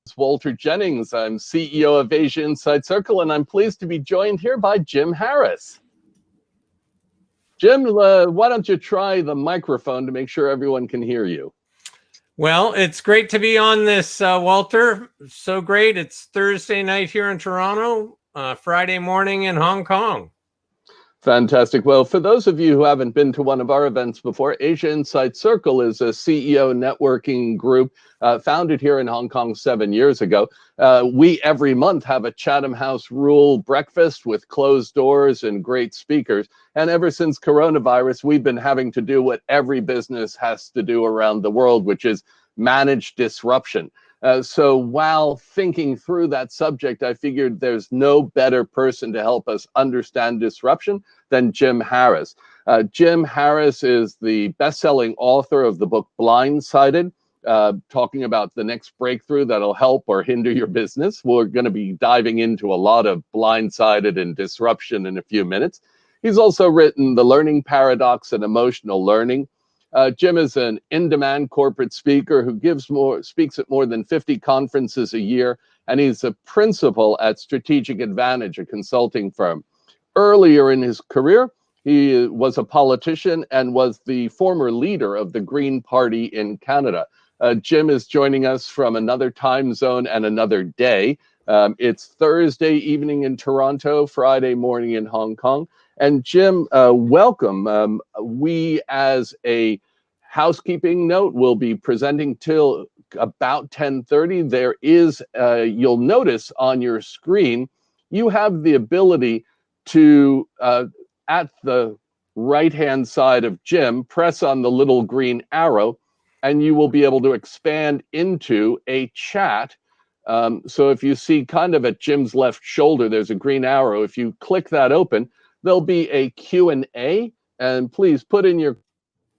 It's Walter Jennings. I'm CEO of Asia Inside Circle, and I'm pleased to be joined here by Jim Harris. Jim, why don't you try the microphone to make sure everyone can hear you? Well, it's great to be on this, Walter. So great. It's Thursday night here in Toronto, Friday morning in Hong Kong. Fantastic. Well, for those of you who haven't been to one of our events before, Asia Inside Circle is a CEO networking group founded here in Hong Kong 7 years ago. We every month have a Chatham House Rule breakfast with closed doors and great speakers. And ever since coronavirus, we've been having to do what every business has to do around the world, which is manage disruption. So while thinking through that subject, I figured there's no better person to help us understand disruption than Jim Harris. Jim Harris is the best-selling author of the book Blindsided, talking about the next breakthrough that'll help or hinder your business. We're going to be diving into a lot of blindsided and disruption in a few minutes. He's also written The Learning Paradox and Emotional Learning. Jim is an in-demand corporate speaker who speaks at more than 50 conferences a year, and he's a principal at Strategic Advantage, a consulting firm. Earlier in his career, he was a politician and was the former leader of the Green Party in Canada. Jim is joining us from another time zone and another day. It's Thursday evening in Toronto, Friday morning in Hong Kong. And Jim, welcome. We, as a housekeeping note, will be presenting till about 10:30. There is, you'll notice on your screen, you have the ability to, at the right-hand side of Jim, press on the little green arrow, and you will be able to expand into a chat. So if you see kind of at Jim's left shoulder, there's a green arrow. If you click that open, there'll be a Q&A, and please put in your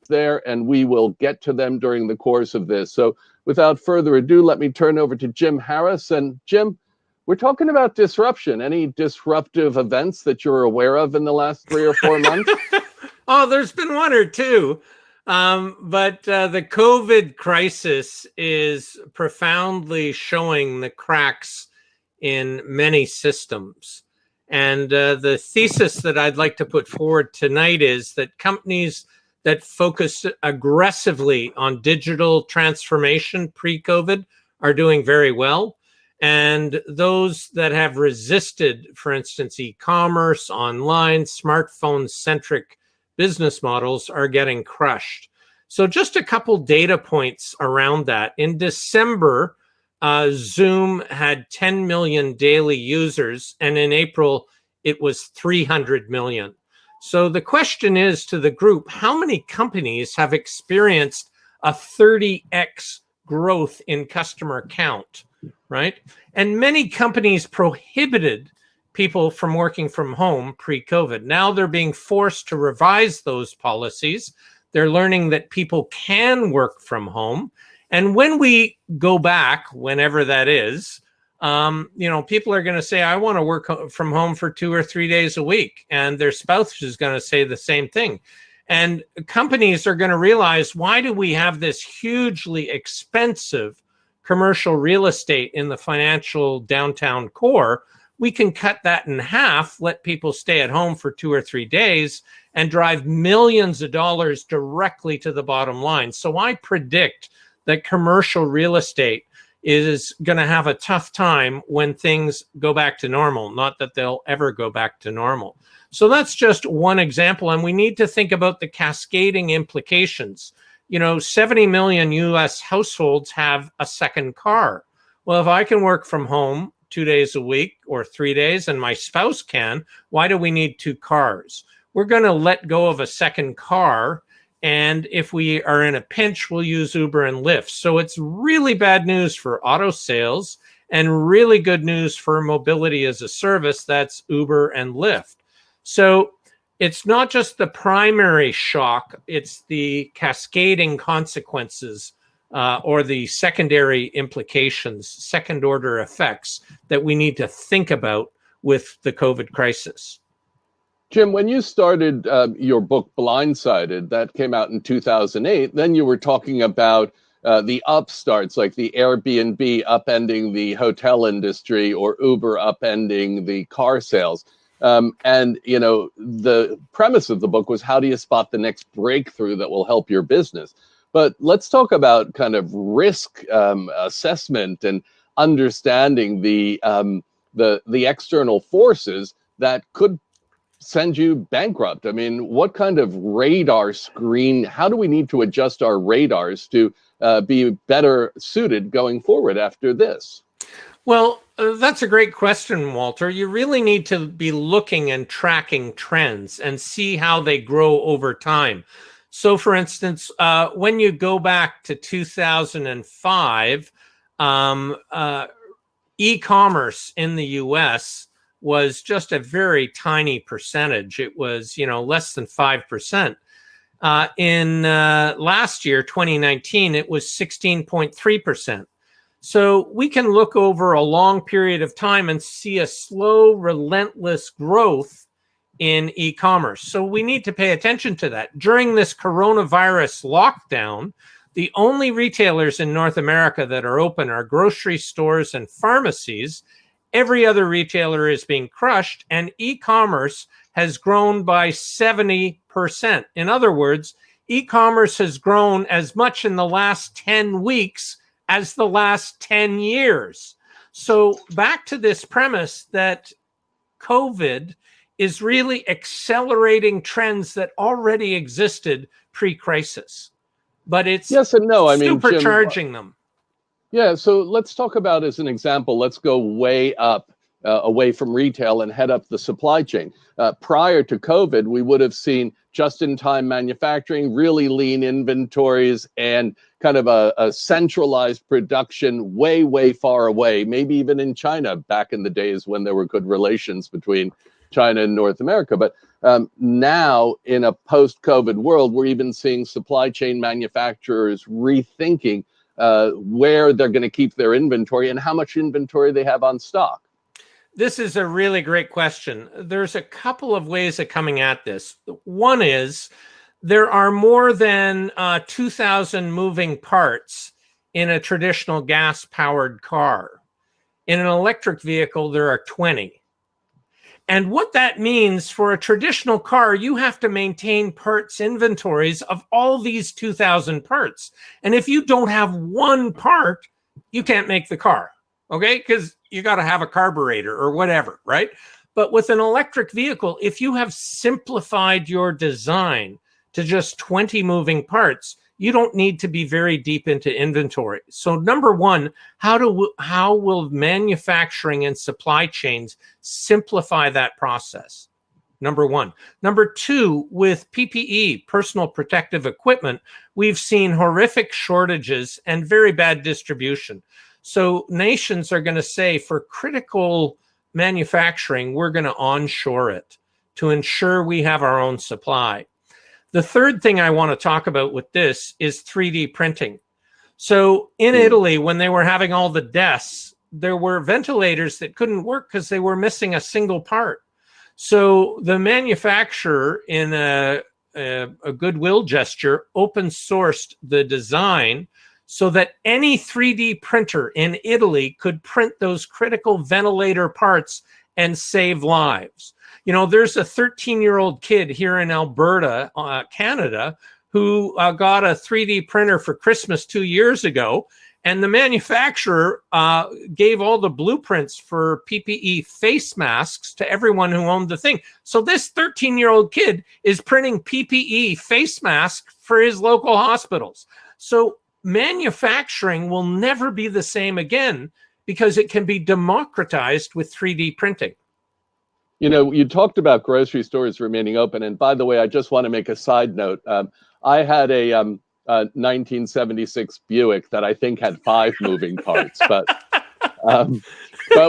there and we will get to them during the course of this. So without further ado, let me turn over to Jim Harris. And Jim, we're talking about disruption. Any disruptive events that you're aware of in the last 3 or 4 months? Oh, there's been one or two. But the COVID crisis is profoundly showing the cracks in many systems. And the thesis that I'd like to put forward tonight is that companies that focus aggressively on digital transformation pre-COVID are doing very well. And those that have resisted, for instance, e-commerce, online, smartphone-centric business models are getting crushed. So just a couple data points around that. In December, Zoom had 10 million daily users, and in April, it was 300 million. So the question is to the group, how many companies have experienced a 30x growth in customer count, right? And many companies prohibited people from working from home pre-COVID. Now they're being forced to revise those policies. They're learning that people can work from home. And when we go back, whenever that is, people are going to say, I want to work from home for 2 or 3 days a week. And their spouse is going to say the same thing. And companies are going to realize, why do we have this hugely expensive commercial real estate in the financial downtown core? We can cut that in half, let people stay at home for 2 or 3 days, and drive millions of dollars directly to the bottom line. So I predict that commercial real estate is going to have a tough time when things go back to normal, not that they'll ever go back to normal. So that's just one example, and we need to think about the cascading implications. 70 million US households have a second car. Well, if I can work from home 2 days a week or 3 days, and my spouse can, why do we need 2 cars? We're going to let go of a second car. And if we are in a pinch, we'll use Uber and Lyft. So it's really bad news for auto sales and really good news for mobility as a service. That's Uber and Lyft. So it's not just the primary shock, it's the cascading consequences or the secondary implications, second order effects that we need to think about with the COVID crisis. Jim, when you started your book Blindsided, that came out in 2008, then you were talking about the upstarts like the Airbnb upending the hotel industry or Uber upending the car sales. And, you know, the premise of the book was how do you spot the next breakthrough that will help your business? But let's talk about kind of risk assessment and understanding the external forces that could send you bankrupt. I mean, what kind of radar screen? How do we need to adjust our radars to be better suited going forward after this? Well, that's a great question, Walter. You really need to be looking and tracking trends and see how they grow over time. So, for instance, when you go back to 2005, e-commerce in the US was just a very tiny percentage. It was, you know, less than 5%. In last year, 2019, it was 16.3%. So we can look over a long period of time and see a slow, relentless growth in e-commerce. So we need to pay attention to that. During this coronavirus lockdown, the only retailers in North America that are open are grocery stores and pharmacies. Every other retailer is being crushed, and e-commerce has grown by 70%. In other words, e-commerce has grown as much in the last 10 weeks as the last 10 years. So back to this premise that COVID is really accelerating trends that already existed pre-crisis, but it's yes and no. I mean, supercharging them. Yeah, so let's talk about, as an example, let's go way up, away from retail and head up the supply chain. Prior to COVID, we would have seen just-in-time manufacturing, really lean inventories, and kind of a centralized production way, way far away, maybe even in China back in the days when there were good relations between China and North America. But now, in a post-COVID world, we're even seeing supply chain manufacturers rethinking where they're going to keep their inventory and how much inventory they have on stock. This is a really great question. There's a couple of ways of coming at this. One is there are more than 2,000 moving parts in a traditional gas-powered car. In an electric vehicle, there are 20. And what that means for a traditional car, you have to maintain parts inventories of all these 2,000 parts. And if you don't have one part, you can't make the car, okay? Because you got to have a carburetor or whatever, right? But with an electric vehicle, if you have simplified your design to just 20 moving parts, you don't need to be very deep into inventory. So number one, how will manufacturing and supply chains simplify that process? Number one. Number two, with PPE, personal protective equipment, we've seen horrific shortages and very bad distribution. So nations are going to say for critical manufacturing, we're going to onshore it to ensure we have our own supply. The third thing I want to talk about with this is 3D printing. So in Italy, when they were having all the deaths, there were ventilators that couldn't work because they were missing a single part. So the manufacturer, in a goodwill gesture, open sourced the design so that any 3D printer in Italy could print those critical ventilator parts and save lives. You know, there's a 13-year-old kid here in Alberta, Canada, who got a 3D printer for Christmas 2 years ago, and the manufacturer gave all the blueprints for PPE face masks to everyone who owned the thing. So this 13-year-old kid is printing PPE face masks for his local hospitals. So manufacturing will never be the same again because it can be democratized with 3D printing. You know, you talked about grocery stores remaining open. And by the way, I just want to make a side note. I had a 1976 Buick that I think had 5 moving parts, but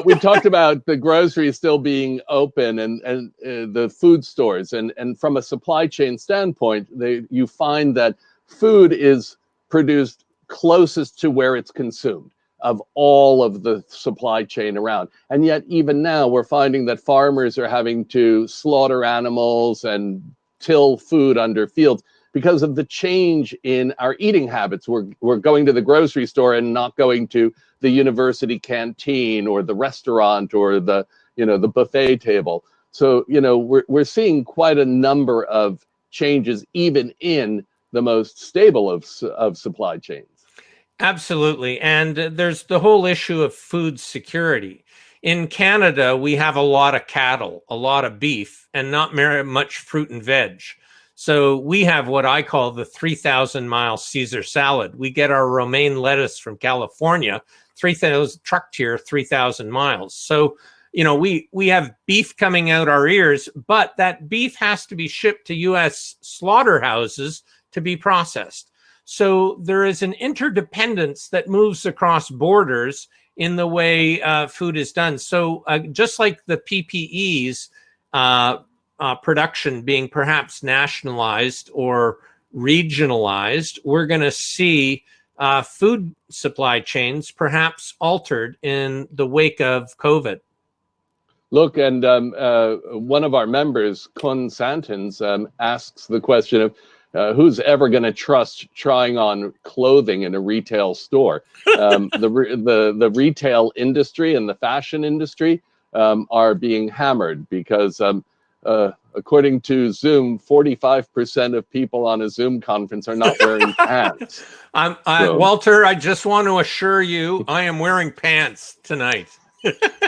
we talked about the groceries still being open and the food stores. And from a supply chain standpoint, you find that food is produced closest to where it's consumed of all of the supply chain around. And yet even now we're finding that farmers are having to slaughter animals and till food under fields because of the change in our eating habits. We're going to the grocery store and not going to the university canteen or the restaurant or the buffet table. So we're seeing quite a number of changes even in the most stable of supply chains. Absolutely. And there's the whole issue of food security. In Canada, we have a lot of cattle, a lot of beef, and not very much fruit and veg. So we have what I call the 3,000-mile Caesar salad. We get our romaine lettuce from California, 3,000 trucked here, 3,000 miles. So, we have beef coming out our ears, but that beef has to be shipped to U.S. slaughterhouses to be processed. So there is an interdependence that moves across borders in the way food is done. So just like the PPEs production being perhaps nationalized or regionalized, we're going to see food supply chains perhaps altered in the wake of COVID. Look, and one of our members, Kun Santins, asks the question of who's ever going to trust trying on clothing in a retail store? The retail industry and the fashion industry are being hammered because, according to Zoom, 45% of people on a Zoom conference are not wearing pants. Walter, I just want to assure you, I am wearing pants tonight.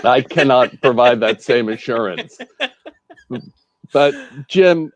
I cannot provide that same assurance. But Jim,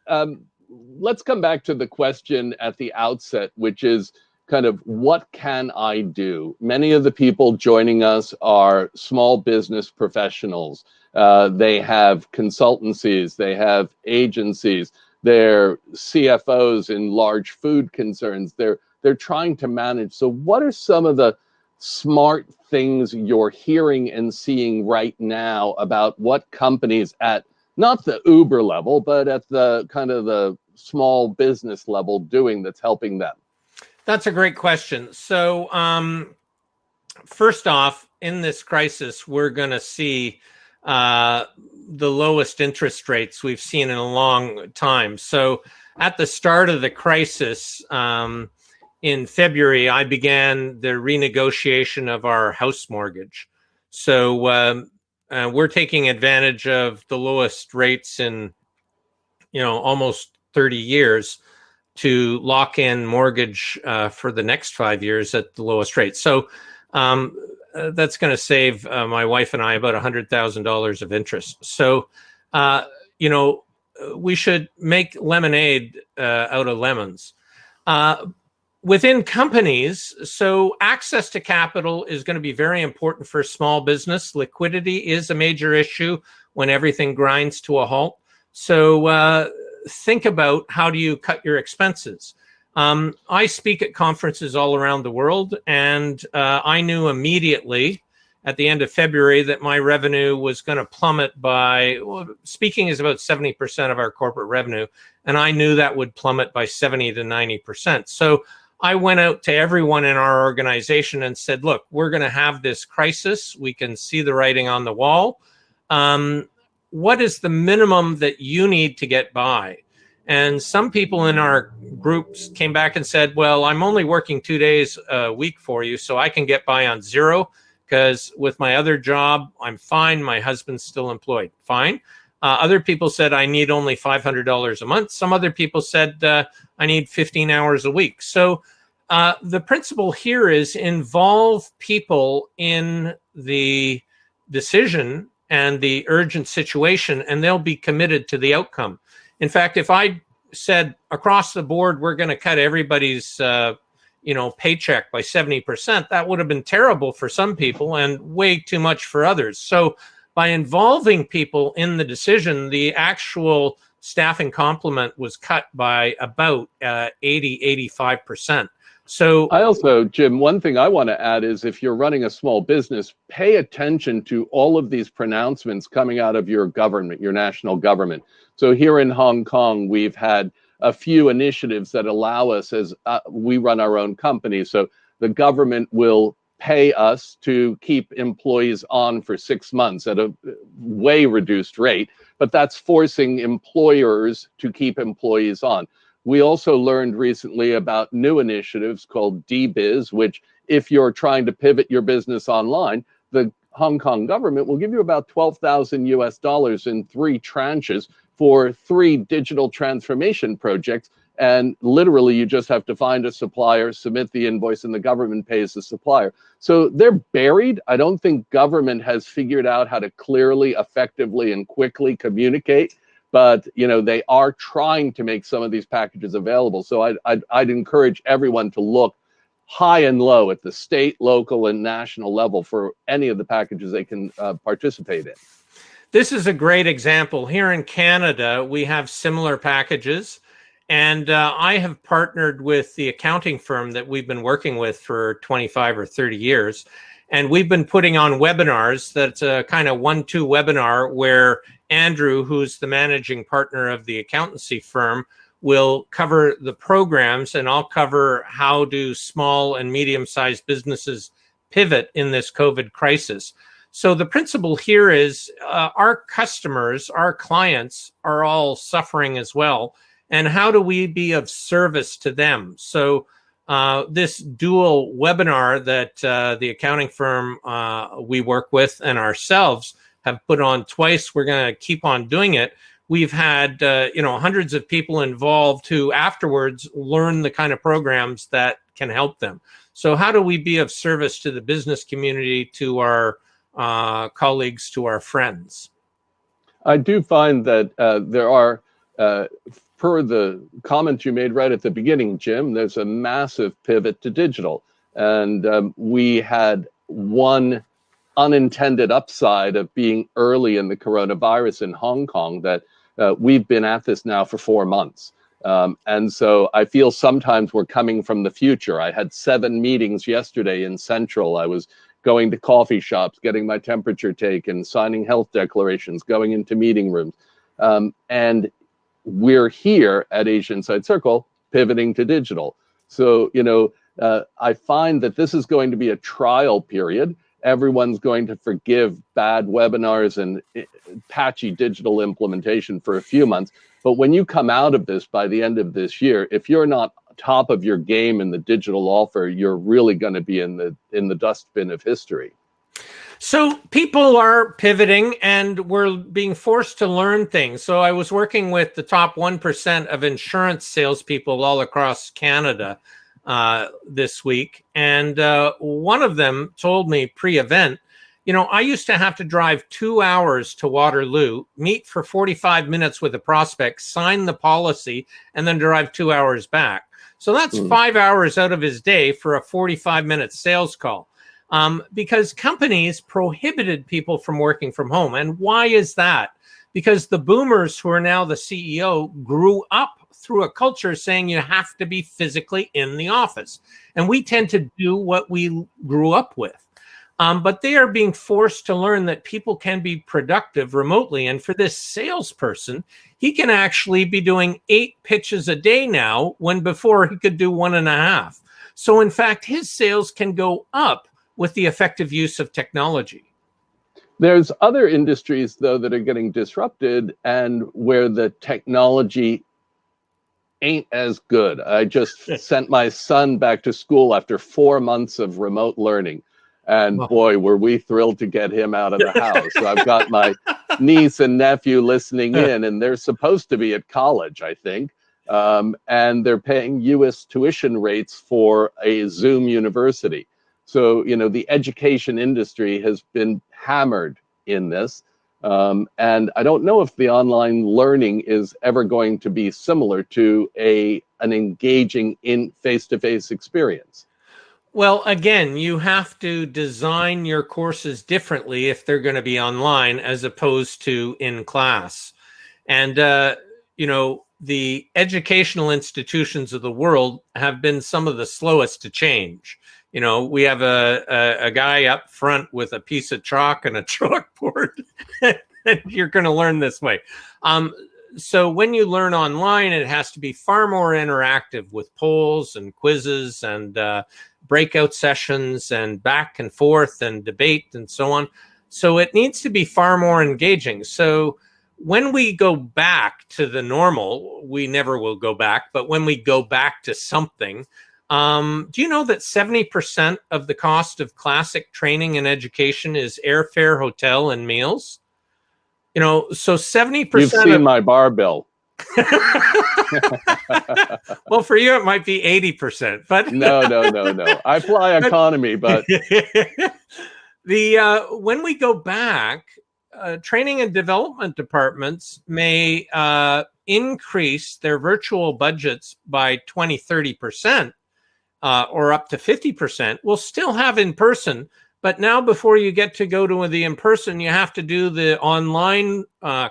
let's come back to the question at the outset, which is kind of what can I do? Many of the people joining us are small business professionals. They have consultancies, they have agencies, they're CFOs in large food concerns. They're trying to manage. So what are some of the smart things you're hearing and seeing right now about what companies at not the Uber level, but at the kind of the small business level doing that's helping them? That's a great question. So first off, in this crisis, we're going to see the lowest interest rates we've seen in a long time. So at the start of the crisis, in February, I began the renegotiation of our house mortgage. So we're taking advantage of the lowest rates in, almost 30 years to lock in mortgage for the next 5 years at the lowest rate. So that's going to save my wife and I about $100,000 of interest. So, we should make lemonade out of lemons. Within companies, so access to capital is going to be very important for small business. Liquidity is a major issue when everything grinds to a halt. So think about how do you cut your expenses. I speak at conferences all around the world, and I knew immediately at the end of February that my revenue was going to plummet speaking is about 70% of our corporate revenue, and I knew that would plummet by 70 to 90%. So I went out to everyone in our organization and said, look, we're going to have this crisis. We can see the writing on the wall. What is the minimum that you need to get by? And some people in our groups came back and said, well, I'm only working 2 days a week for you, so I can get by on zero because with my other job, I'm fine. My husband's still employed. Fine. Other people said I need only $500 a month. Some other people said I need 15 hours a week. So the principle here is involve people in the decision and the urgent situation, and they'll be committed to the outcome. In fact, if I said across the board, we're going to cut everybody's paycheck by 70%, that would have been terrible for some people and way too much for others. So by involving people in the decision, the actual staffing complement was cut by about 80-85%. So I also, Jim, one thing I want to add is if you're running a small business, pay attention to all of these pronouncements coming out of your government, your national government. So here in Hong Kong, we've had a few initiatives that allow us, as we run our own company. So the government will pay us to keep employees on for 6 months at a way reduced rate, but that's forcing employers to keep employees on. We also learned recently about new initiatives called DBiz, which if you're trying to pivot your business online, the Hong Kong government will give you about 12,000 US dollars in 3 tranches for 3 digital transformation projects. And literally, you just have to find a supplier, submit the invoice, and the government pays the supplier. So they're buried. I don't think government has figured out how to clearly, effectively, and quickly communicate. But they are trying to make some of these packages available. So I'd encourage everyone to look high and low at the state, local, and national level for any of the packages they can participate in. This is a great example. Here in Canada, we have similar packages. And I have partnered with the accounting firm that we've been working with for 25 or 30 years. And we've been putting on webinars. That's a kind of 1-2 webinar where Andrew, who's the managing partner of the accountancy firm, will cover the programs, and I'll cover how do small and medium-sized businesses pivot in this COVID crisis. So the principle here is our customers, our clients are all suffering as well. And how do we be of service to them? So this dual webinar that the accounting firm we work with and ourselves have put on twice, we're going to keep on doing it. We've had hundreds of people involved who afterwards learn the kind of programs that can help them. So how do we be of service to the business community, to our colleagues, to our friends? I do find that there are, per the comments you made right at the beginning, Jim, there's a massive pivot to digital. And we had one unintended upside of being early in the coronavirus in Hong Kong, that we've been at this now for 4 months. And so I feel sometimes we're coming from the future. I had 7 meetings yesterday in Central. I was going to coffee shops, getting my temperature taken, signing health declarations, going into meeting rooms. And we're here at Asia Inside Circle pivoting to digital. So, I find that this is going to be a trial period. Everyone's going to forgive bad webinars and patchy digital implementation for a few months. But when you come out of this by the end of this year, if you're not top of your game in the digital offer, you're really going to be in the dustbin of history. So people are pivoting and we're being forced to learn things. So I was working with the top 1% of insurance salespeople all across Canada this week. And one of them told me pre-event, I used to have to drive 2 hours to Waterloo, meet for 45 minutes with a prospect, sign the policy, and then drive 2 hours back. So that's 5 hours out of his day for a 45-minute sales call. Because companies prohibited people from working from home. And why is that? Because the boomers who are now the CEO grew up through a culture saying you have to be physically in the office. And we tend to do what we grew up with. But they are being forced to learn that people can be productive remotely. And for this salesperson, he can actually be doing 8 pitches a day now, when before he could do 1.5. So in fact, his sales can go up with the effective use of technology. There's other industries, though, that are getting disrupted and where the technology ain't as good. I just sent my son back to school after 4 months of remote learning. And boy, were we thrilled to get him out of the house. So I've got my niece and nephew listening in, and they're supposed to be at college, I think. And they're paying US tuition rates for a Zoom university. So, the education industry has been hammered in this. And I don't know if the online learning is ever going to be similar to an engaging in face-to-face experience. Well, again, you have to design your courses differently if they're going to be online as opposed to in class. And, the educational institutions of the world have been some of the slowest to change. We have a guy up front with a piece of chalk and a chalkboard, and you're going to learn this way. So when you learn online, it has to be far more interactive with polls and quizzes and breakout sessions and back and forth and debate and so on. So it needs to be far more engaging. So when we go back to the normal, we never will go back, but when we go back to something, do you know that 70% of the cost of classic training and education is airfare, hotel, and meals? You know, so 70% You've seen my bar bill. Well, for you, it might be 80%, but No. I fly economy, but when we go back, training and development departments may increase their virtual budgets by 20-30%, or up to 50%. We'll still have in person, but now before you get to go to the in person, you have to do the online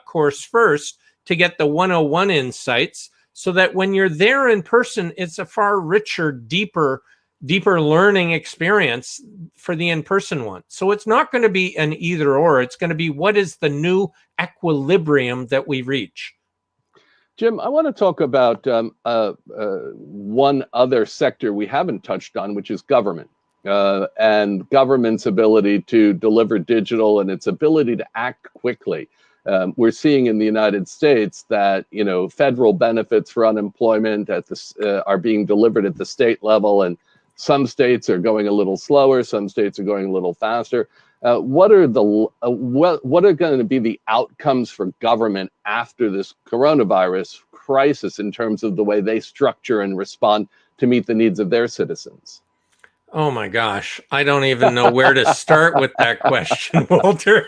course first to get the 101 insights, so that when you're there in person, it's a far richer, deeper learning experience for the in-person one. So it's not going to be an either or. It's going to be, what is the new equilibrium that we reach? Jim, I want to talk about one other sector we haven't touched on, which is government, and government's ability to deliver digital and its ability to act quickly. We're seeing in the United States that, you know, federal benefits for unemployment are being delivered at the state level, and some states are going a little slower, some states are going a little faster. What are going to be the outcomes for government after this coronavirus crisis in terms of the way they structure and respond to meet the needs of their citizens? Oh my gosh, I don't even know where to start with that question, Walter.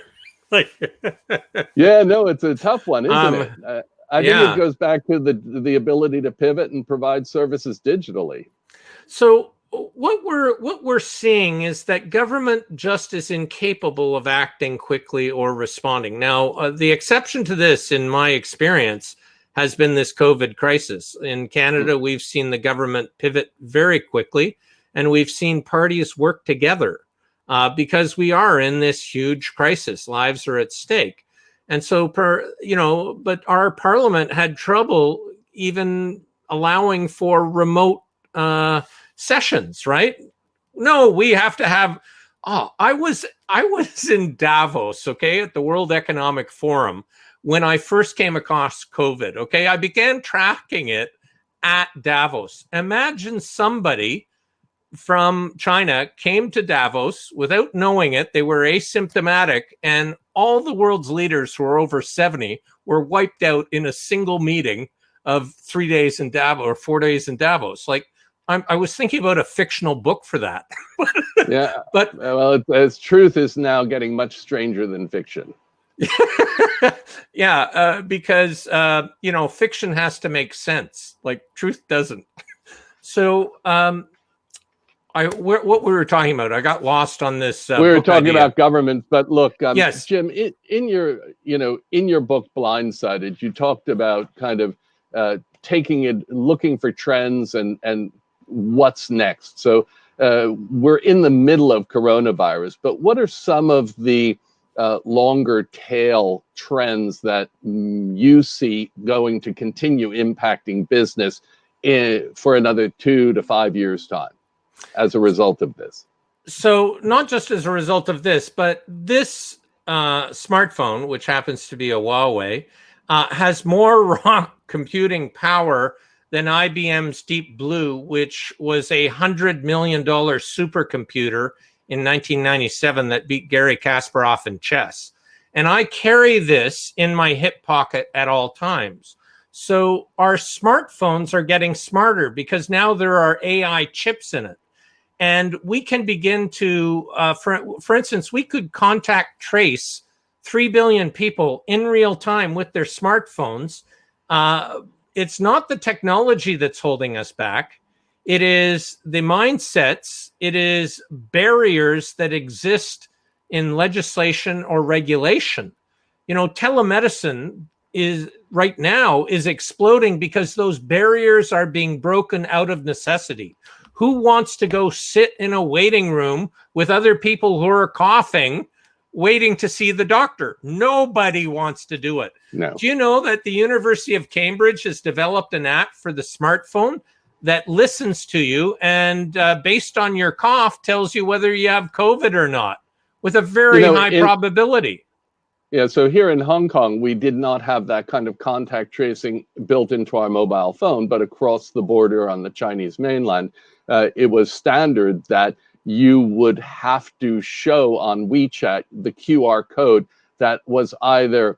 Yeah, no, it's a tough one, isn't it? I think it goes back to the ability to pivot and provide services digitally. So what we're seeing is that government just is incapable of acting quickly or responding. Now, the exception to this, in my experience, has been this COVID crisis. In Canada, we've seen the government pivot very quickly, and we've seen parties work together. Because we are in this huge crisis, lives are at stake. And so, but our parliament had trouble even allowing for remote sessions, right? No, we have to have, I was in Davos, okay, at the World Economic Forum when I first came across COVID, okay? I began tracking it at Davos. Imagine somebody from China came to Davos without knowing it. They were asymptomatic, and all the world's leaders who are over 70 were wiped out in a single meeting of 3 days in Davos or 4 days in Davos. Like, I was thinking about a fictional book for that. Yeah, but well, its truth is now getting much stranger than fiction. Yeah, because fiction has to make sense. Like, truth doesn't. So, what we were talking about, I got lost on this. We were talking about government, but look, yes, Jim, in your book Blindsided, you talked about kind of looking for trends and what's next. So we're in the middle of coronavirus, but what are some of the longer tail trends that you see going to continue impacting business for another 2 to 5 years' time as a result of this? So not just as a result of this, but this smartphone, which happens to be a Huawei, has more raw computing power than IBM's Deep Blue, which was a $100 million supercomputer in 1997 that beat Garry Kasparov in chess. And I carry this in my hip pocket at all times. So our smartphones are getting smarter because now there are AI chips in it. And we can begin to, for instance, we could contact trace 3 billion people in real time with their smartphones. It's not the technology that's holding us back. It is the mindsets. It is barriers that exist in legislation or regulation. You know, telemedicine right now is exploding because those barriers are being broken out of necessity. Who wants to go sit in a waiting room with other people who are coughing, waiting to see the doctor? Nobody wants to do it. No. Do you know that the University of Cambridge has developed an app for the smartphone that listens to you and based on your cough tells you whether you have COVID or not with a very high probability? Yeah, so here in Hong Kong, we did not have that kind of contact tracing built into our mobile phone, but across the border on the Chinese mainland, it was standard that you would have to show on WeChat the QR code that was either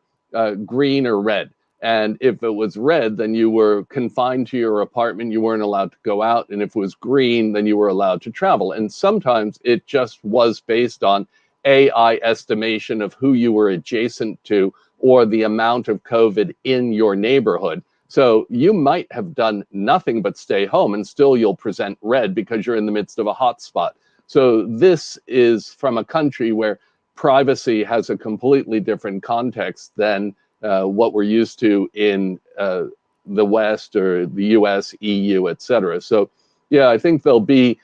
green or red. And if it was red, then you were confined to your apartment. You weren't allowed to go out. And if it was green, then you were allowed to travel. And sometimes it just was based on AI estimation of who you were adjacent to or the amount of COVID in your neighborhood. So you might have done nothing but stay home and still you'll present red because you're in the midst of a hotspot. So this is from a country where privacy has a completely different context than what we're used to in the West or the US, EU, et cetera. So yeah, I think there'll be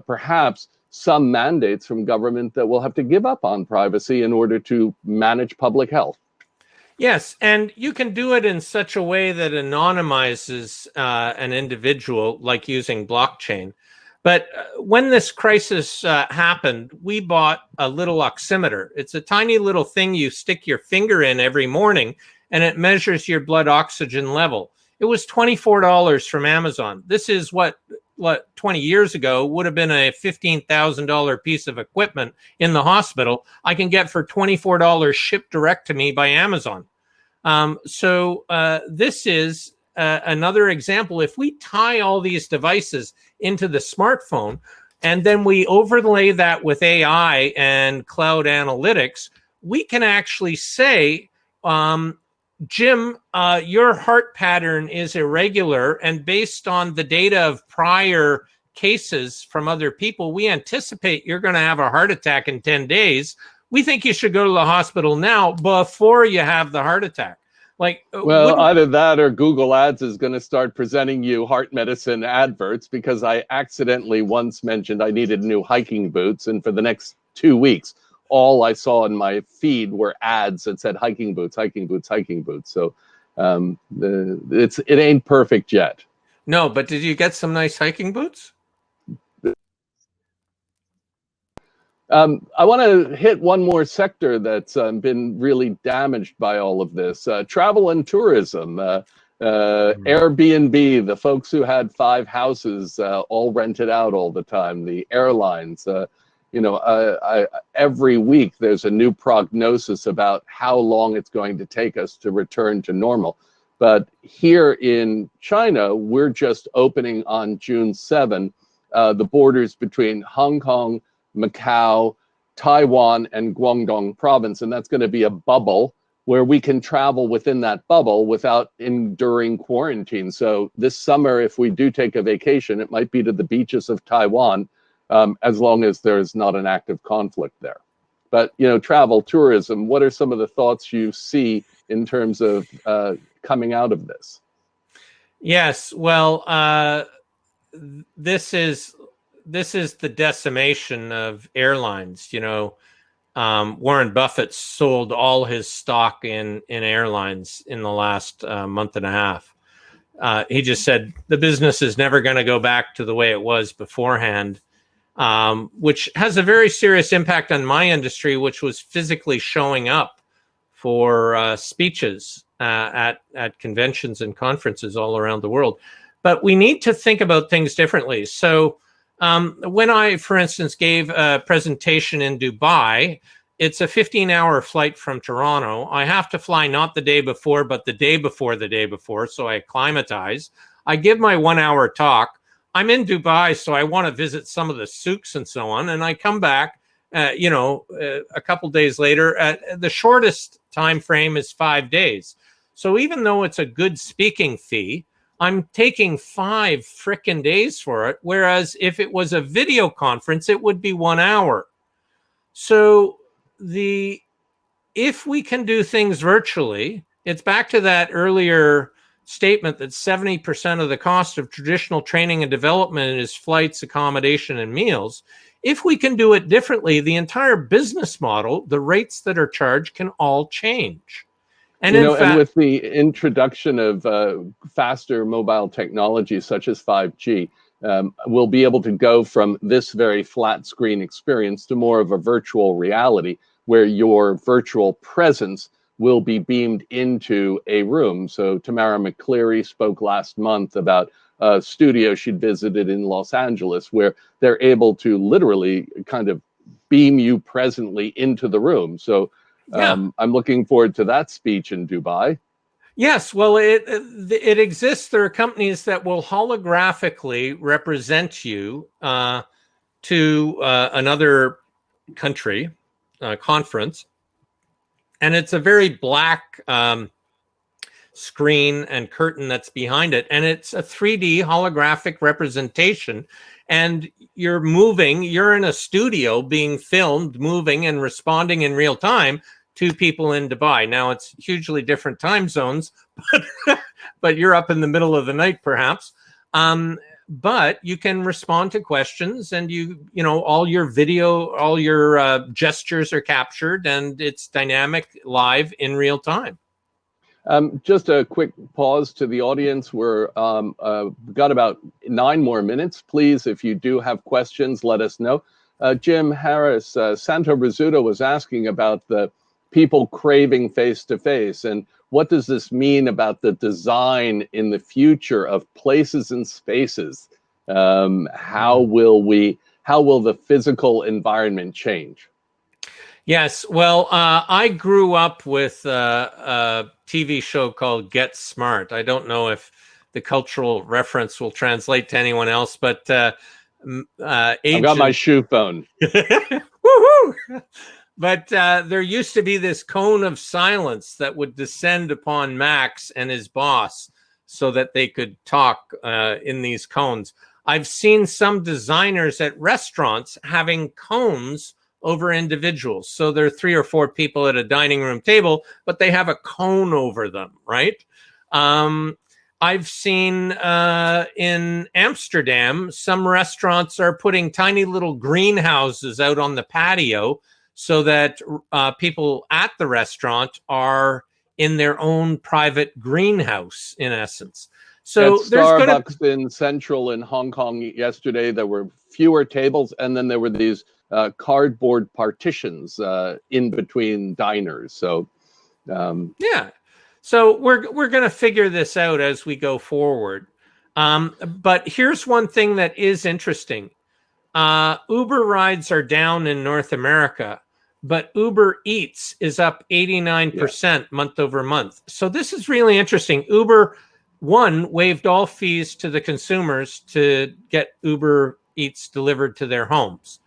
perhaps some mandates from government that will have to give up on privacy in order to manage public health. Yes, and you can do it in such a way that anonymizes an individual, like using blockchain. But when this crisis happened, we bought a little oximeter. It's a tiny little thing you stick your finger in every morning, and it measures your blood oxygen level. It was $24 from Amazon. This is what 20 years ago would have been a $15,000 piece of equipment in the hospital. I can get for $24 shipped direct to me by Amazon. So this is another example. If we tie all these devices into the smartphone and then we overlay that with AI and cloud analytics, we can actually say, Jim, your heart pattern is irregular, and based on the data of prior cases from other people, we anticipate you're going to have a heart attack in 10 days. We think you should go to the hospital now before you have the heart attack. Like, well, either that or Google Ads is going to start presenting you heart medicine adverts, because I accidentally once mentioned I needed new hiking boots, and for the next 2 weeks, all I saw in my feed were ads that said hiking boots, hiking boots, hiking boots. So it ain't perfect yet. No, but did you get some nice hiking boots? I want to hit one more sector that's been really damaged by all of this. Travel and tourism. Airbnb, the folks who had 5 houses all rented out all the time. The airlines. Every week there's a new prognosis about how long it's going to take us to return to normal. But here in China, we're just opening on June 7 the borders between Hong Kong, Macau, Taiwan, and Guangdong province. And that's going to be a bubble where we can travel within that bubble without enduring quarantine. So this summer, if we do take a vacation, it might be to the beaches of Taiwan, as long as there's not an active conflict there. But, travel, tourism, what are some of the thoughts you see in terms of coming out of this? Yes, well, this is the decimation of airlines. Warren Buffett sold all his stock in airlines in the last month and a half. He just said the business is never going to go back to the way it was beforehand, which has a very serious impact on my industry, which was physically showing up for speeches at conventions and conferences all around the world. But we need to think about things differently. So when I, for instance, gave a presentation in Dubai, it's a 15-hour flight from Toronto. I have to fly not the day before, but the day before the day before. So I acclimatize. I give my 1-hour talk. I'm in Dubai, so I want to visit some of the souks and so on. And I come back, a couple days later. The shortest time frame is 5 days. So even though it's a good speaking fee, I'm taking 5 frickin' days for it. Whereas if it was a video conference, it would be 1 hour. So if we can do things virtually, it's back to that earlier statement that 70% of the cost of traditional training and development is flights, accommodation, and meals. If we can do it differently, the entire business model, the rates that are charged, can all change. And and with the introduction of faster mobile technology such as 5G, we'll be able to go from this very flat screen experience to more of a virtual reality where your virtual presence will be beamed into a room. So Tamara McCleary spoke last month about a studio she'd visited in Los Angeles, where they're able to literally kind of beam you presently into the room. So Yeah. I'm looking forward to that speech in Dubai. Yes, well, it exists. There are companies that will holographically represent you to another country conference, and it's a very black screen and curtain that's behind it, and it's a 3D holographic representation. And you're moving. You're in a studio being filmed, moving and responding in real time to people in Dubai. Now it's hugely different time zones, but you're up in the middle of the night, perhaps. But you can respond to questions, and you know, all your video, all your gestures are captured, and it's dynamic, live in real time. Just a quick pause to the audience. We're got about 9 more minutes. Please, if you do have questions, let us know. Jim Harris, Santo Rizzuto was asking about the people craving face-to-face, and what does this mean about the design in the future of places and spaces? How will the physical environment change? Yes, well, I grew up with a TV show called Get Smart. I don't know if the cultural reference will translate to anyone else, but I've got my shoe phone. Woohoo! But there used to be this cone of silence that would descend upon Max and his boss so that they could talk in these cones. I've seen some designers at restaurants having cones over individuals. So there are 3 or 4 people at a dining room table, but they have a cone over them, right? I've seen in Amsterdam, some restaurants are putting tiny little greenhouses out on the patio so that people at the restaurant are in their own private greenhouse, in essence. So at Starbucks in Central in Hong Kong yesterday, there were fewer tables, and then there were these cardboard partitions in between diners. So yeah, so we're going to figure this out as we go forward. But here's one thing that is interesting. Uber rides are down in North America, but Uber Eats is up 89% month over month. So this is really interesting. Uber, one, waived all fees to the consumers to get Uber Eats delivered to their homes.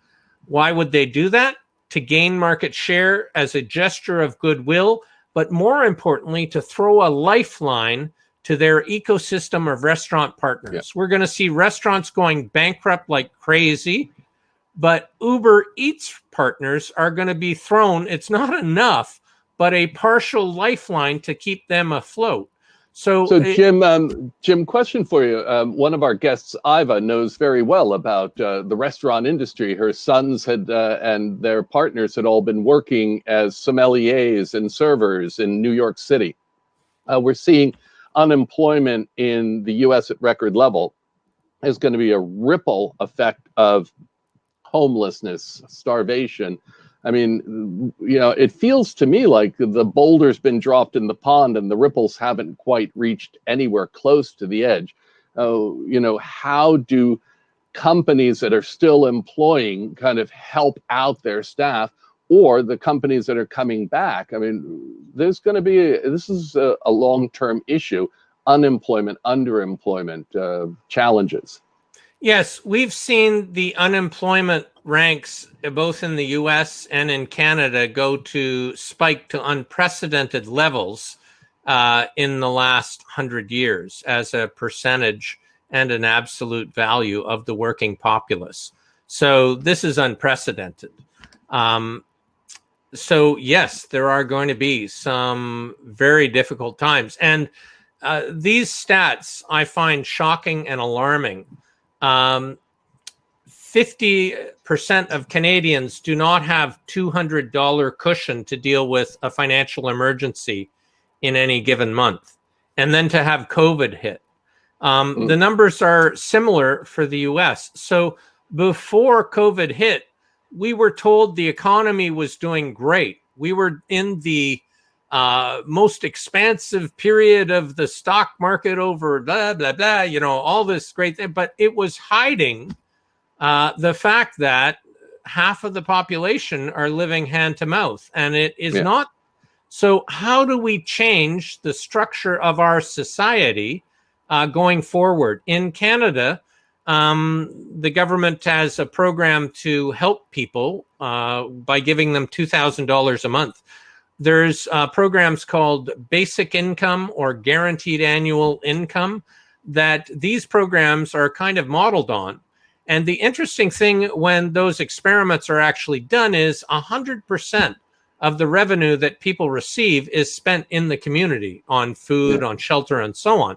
Why would they do that? To gain market share as a gesture of goodwill, but more importantly, to throw a lifeline to their ecosystem of restaurant partners. We're going to see restaurants going bankrupt like crazy, but Uber Eats partners are going to be thrown, it's not enough, but a partial lifeline to keep them afloat. So Jim, question for you. One of our guests, Iva, knows very well about the restaurant industry. Her sons had and their partners had all been working as sommeliers and servers in New York City. We're seeing unemployment in the U.S. at record level. There's going to be a ripple effect of homelessness, starvation. I mean, you know, it feels to me like the boulder's been dropped in the pond and the ripples haven't quite reached anywhere close to the edge. You know, how do companies that are still employing kind of help out their staff, or the companies that are coming back? I mean, there's going to be, this is a long-term issue, unemployment, underemployment, challenges. Yes, we've seen the unemployment ranks both in the US and in Canada go to spike to unprecedented levels in the last 100 years as a percentage and an absolute value of the working populace. So this is unprecedented. So yes, there are going to be some very difficult times. And these stats I find shocking and alarming. 50% of Canadians do not have $200 cushion to deal with a financial emergency in any given month. And then to have COVID hit. The numbers are similar for the US. So before COVID hit, we were told the economy was doing great. We were in the most expansive period of the stock market over blah, blah, blah, you know, all this great thing. But it was hiding the fact that half of the population are living hand to mouth. And it is not. So how do we change the structure of our society going forward? In Canada, the government has a program to help people by giving them $2,000 a month. There's programs called basic income or guaranteed annual income that these programs are kind of modeled on. And the interesting thing when those experiments are actually done is 100% of the revenue that people receive is spent in the community on food, on shelter, and so on.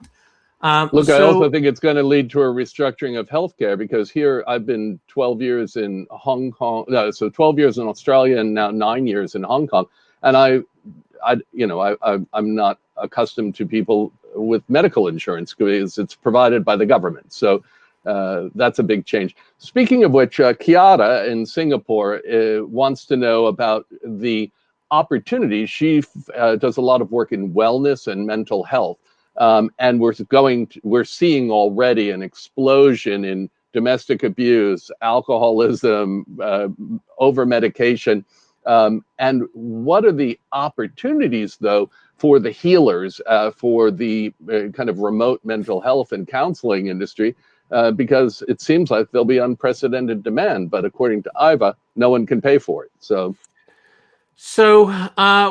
Look, I also think it's going to lead to a restructuring of healthcare, because here I've been 12 years in Hong Kong, so 12 years in Australia and now 9 years in Hong Kong. And I'm not accustomed to people with medical insurance because it's provided by the government. So that's a big change. Speaking of which, Kiara in Singapore wants to know about the opportunities. She does a lot of work in wellness and mental health. And we're seeing already an explosion in domestic abuse, alcoholism, over medication. And what are the opportunities, though, for the healers, for the kind of remote mental health and counseling industry? Because it seems like there'll be unprecedented demand, but according to Iva, no one can pay for it. So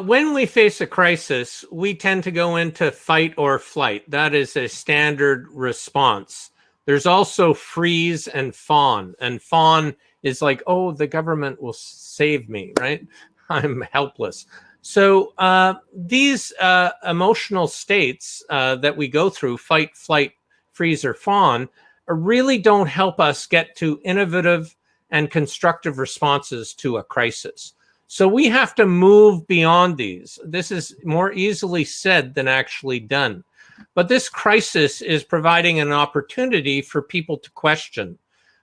when we face a crisis, we tend to go into fight or flight. That is a standard response. There's also freeze and fawn. And fawn is like, oh, the government will save me, right? I'm helpless. So these emotional states that we go through, fight, flight, freeze, or fawn, really don't help us get to innovative and constructive responses to a crisis. So we have to move beyond these. This is more easily said than actually done. But this crisis is providing an opportunity for people to question.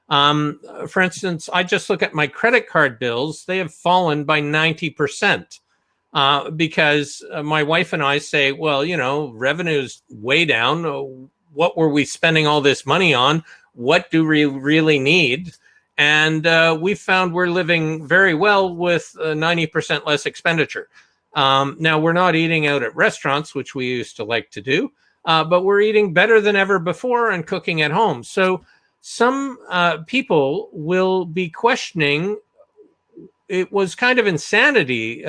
For instance, I just look at my credit card bills. They have fallen by 90% because my wife and I say, well, you know, revenue's way down. What were we spending all this money on? What do we really need? And we found we're living very well with 90% less expenditure. Now, we're not eating out at restaurants, which we used to like to do, but we're eating better than ever before and cooking at home. So some people will be questioning, it was kind of insanity.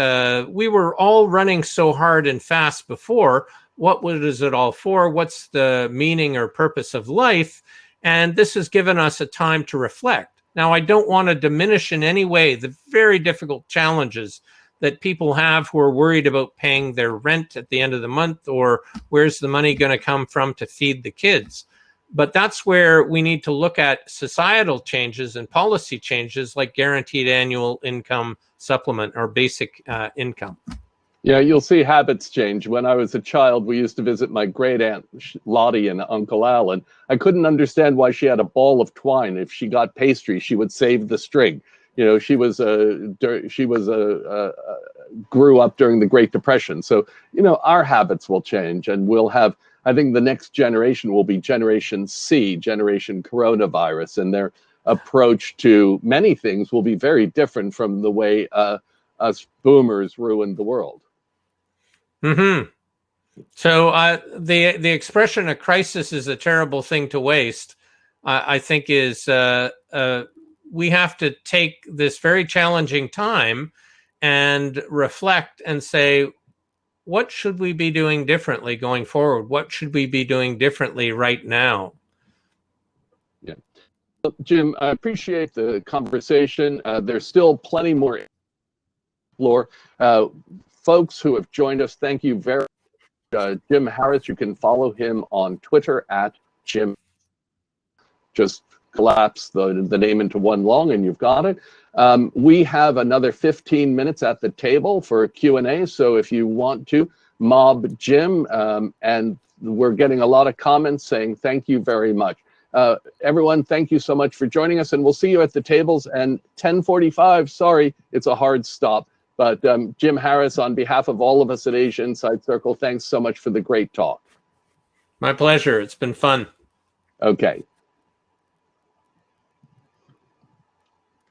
We were all running so hard and fast before. What was it all for? What's the meaning or purpose of life? And this has given us a time to reflect. Now, I don't want to diminish in any way the very difficult challenges that people have who are worried about paying their rent at the end of the month, or where's the money going to come from to feed the kids. But that's where we need to look at societal changes and policy changes like guaranteed annual income supplement or basic income. Yeah, you'll see habits change. When I was a child, we used to visit my great aunt Lottie and Uncle Alan. I couldn't understand why she had a ball of twine. If she got pastry, she would save the string. You know, she grew up during the Great Depression. So, you know, our habits will change, and we'll have, I think the next generation will be Generation C, Generation Coronavirus, and their approach to many things will be very different from the way us boomers ruined the world. Mm-hmm. So the expression "a crisis is a terrible thing to waste," I think is we have to take this very challenging time and reflect and say, what should we be doing differently going forward? What should we be doing differently right now? Yeah, Jim, I appreciate the conversation. There's still plenty more to explore. Folks who have joined us, thank you very much. Jim Harris, you can follow him on Twitter at Jim. Just collapse the name into one long and you've got it. We have another 15 minutes at the table for a Q&A, so if you want to mob Jim, and we're getting a lot of comments saying thank you very much. Everyone, thank you so much for joining us, and we'll see you at the tables. And 10:45, sorry, it's a hard stop. But Jim Harris, on behalf of all of us at Asia Inside Circle, thanks so much for the great talk. My pleasure. It's been fun. Okay.